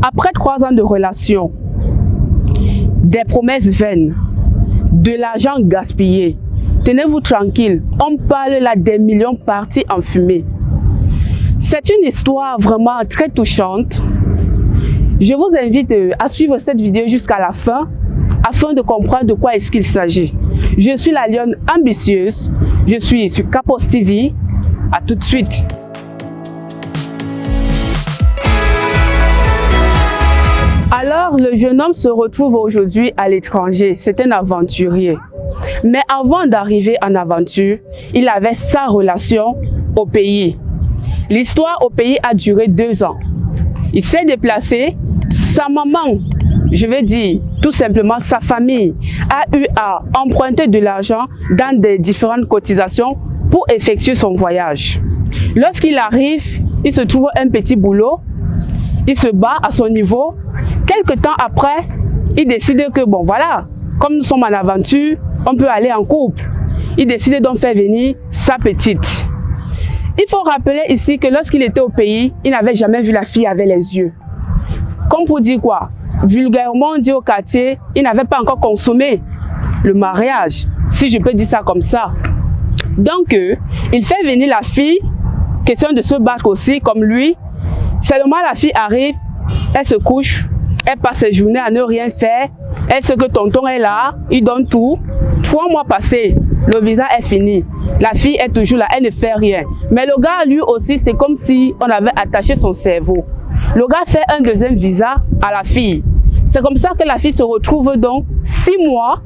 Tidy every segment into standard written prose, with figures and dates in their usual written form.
Après 3 ans de relation, des promesses vaines, de l'argent gaspillé, tenez-vous tranquille, on parle là des millions partis en fumée. C'est une histoire vraiment très touchante. Je vous invite à suivre cette vidéo jusqu'à la fin afin de comprendre de quoi est-ce qu'il s'agit. Je suis la lionne ambitieuse, je suis sur Capos TV. À tout de suite. Alors, le jeune homme se retrouve aujourd'hui à l'étranger. C'est un aventurier. Mais avant d'arriver en aventure, il avait sa relation au pays. L'histoire au pays a duré 2 ans. Il s'est déplacé. Sa maman, je veux dire tout simplement sa famille, a eu à emprunter de l'argent dans des différentes cotisations pour effectuer son voyage. Lorsqu'il arrive, il se trouve un petit boulot. Il se bat à son niveau. Quelque temps après, il décide que bon voilà, comme nous sommes en aventure, on peut aller en couple. Il décide donc de faire venir sa petite. Il faut rappeler ici que lorsqu'il était au pays, il n'avait jamais vu la fille avec les yeux. Comme pour dire quoi? Vulgairement dit au quartier, il n'avait pas encore consommé le mariage, si je peux dire ça comme ça. Donc, il fait venir la fille, question de se battre aussi comme lui. Seulement la fille arrive, elle se couche, elle passe ses journées à ne rien faire. Elle sait que tonton est là, il donne tout. 3 mois passés, le visa est fini. La fille est toujours là, elle ne fait rien. Mais le gars, lui aussi, c'est comme si on avait attaché son cerveau. Le gars fait un deuxième visa à la fille. C'est comme ça que la fille se retrouve donc 6 mois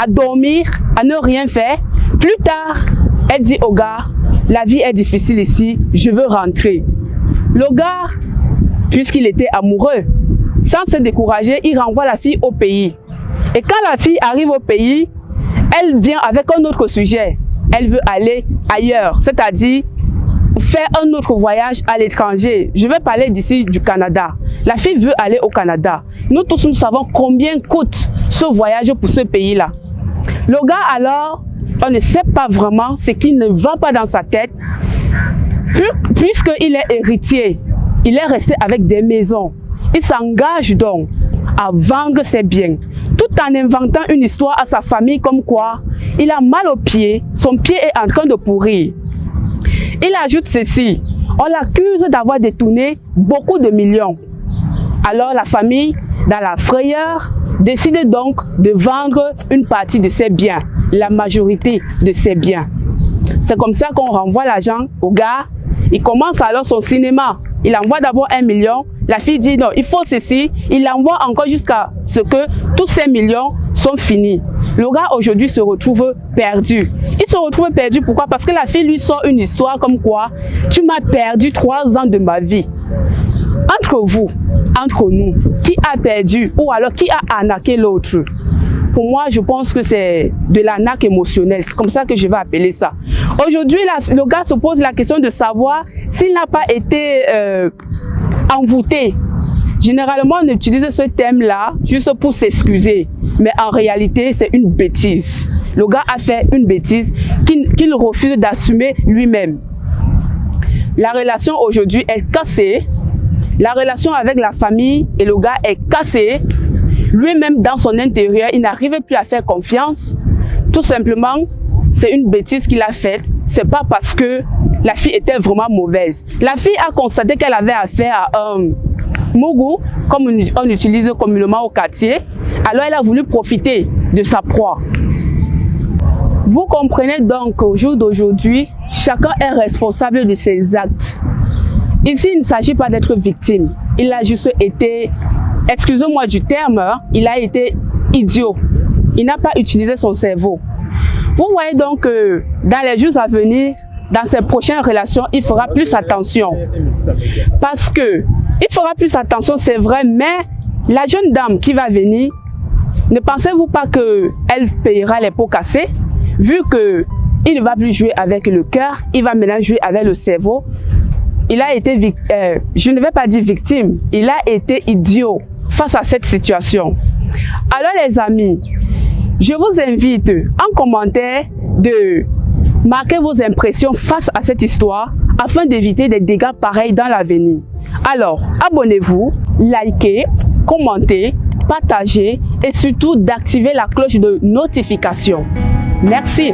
à dormir, à ne rien faire. Plus tard, elle dit au gars, la vie est difficile ici, je veux rentrer. Le gars, puisqu'il était amoureux, sans se décourager, il renvoie la fille au pays. Et quand la fille arrive au pays, elle vient avec un autre sujet. Elle veut aller ailleurs, c'est-à-dire faire un autre voyage à l'étranger. Je vais parler d'ici du Canada. La fille veut aller au Canada. Nous tous, nous savons combien coûte ce voyage pour ce pays-là. Le gars alors, on ne sait pas vraiment ce qui ne va pas dans sa tête. Puisqu'il est héritier, il est resté avec des maisons. Il s'engage donc à vendre ses biens, tout en inventant une histoire à sa famille comme quoi il a mal au pied, son pied est en train de pourrir. Il ajoute ceci, on l'accuse d'avoir détourné beaucoup de millions. Alors la famille, dans la frayeur, décide donc de vendre une partie de ses biens, la majorité de ses biens. C'est comme ça qu'on renvoie l'argent au gars. Il commence alors son cinéma. Il envoie d'abord 1 million. La fille dit non, il faut ceci. Il envoie encore jusqu'à ce que tous ces millions sont finis. Le gars aujourd'hui se retrouve perdu. Il se retrouve perdu pourquoi? Parce que la fille lui sort une histoire comme quoi tu m'as perdu 3 ans de ma vie. Entre vous, entre nous, qui a perdu ou alors qui a arnaqué l'autre? Pour moi, je pense que c'est de l'arnaque émotionnelle. C'est comme ça que je vais appeler ça. Aujourd'hui, le gars se pose la question de savoir s'il n'a pas été envoûté. Généralement, on utilise ce thème-là juste pour s'excuser. Mais en réalité, c'est une bêtise. Le gars a fait une bêtise qu'il refuse d'assumer lui-même. La relation aujourd'hui est cassée. La relation avec la famille et le gars est cassée. Lui-même, dans son intérieur, il n'arrive plus à faire confiance. Tout simplement, c'est une bêtise qu'il a faite. C'est pas parce que la fille était vraiment mauvaise. La fille a constaté qu'elle avait affaire à un mougou, comme on utilise communément au quartier. Alors, elle a voulu profiter de sa proie. Vous comprenez donc qu'au jour d'aujourd'hui, chacun est responsable de ses actes. Ici, il ne s'agit pas d'être victime. Il a juste été, excusez-moi du terme, il a été idiot. Il n'a pas utilisé son cerveau. Vous voyez donc que dans les jours à venir, dans ses prochaines relations, il fera plus attention. Parce que il fera plus attention, c'est vrai, mais la jeune dame qui va venir, ne pensez-vous pas qu'elle payera les pots cassés? Vu qu'il ne va plus jouer avec le cœur, il va maintenant jouer avec le cerveau. Il a été, je ne vais pas dire victime, il a été idiot face à cette situation. Alors les amis, je vous invite en commentaire de marquer vos impressions face à cette histoire afin d'éviter des dégâts pareils dans l'avenir. Alors, abonnez-vous, liker, commenter, partager et surtout d'activer la cloche de notification. Merci.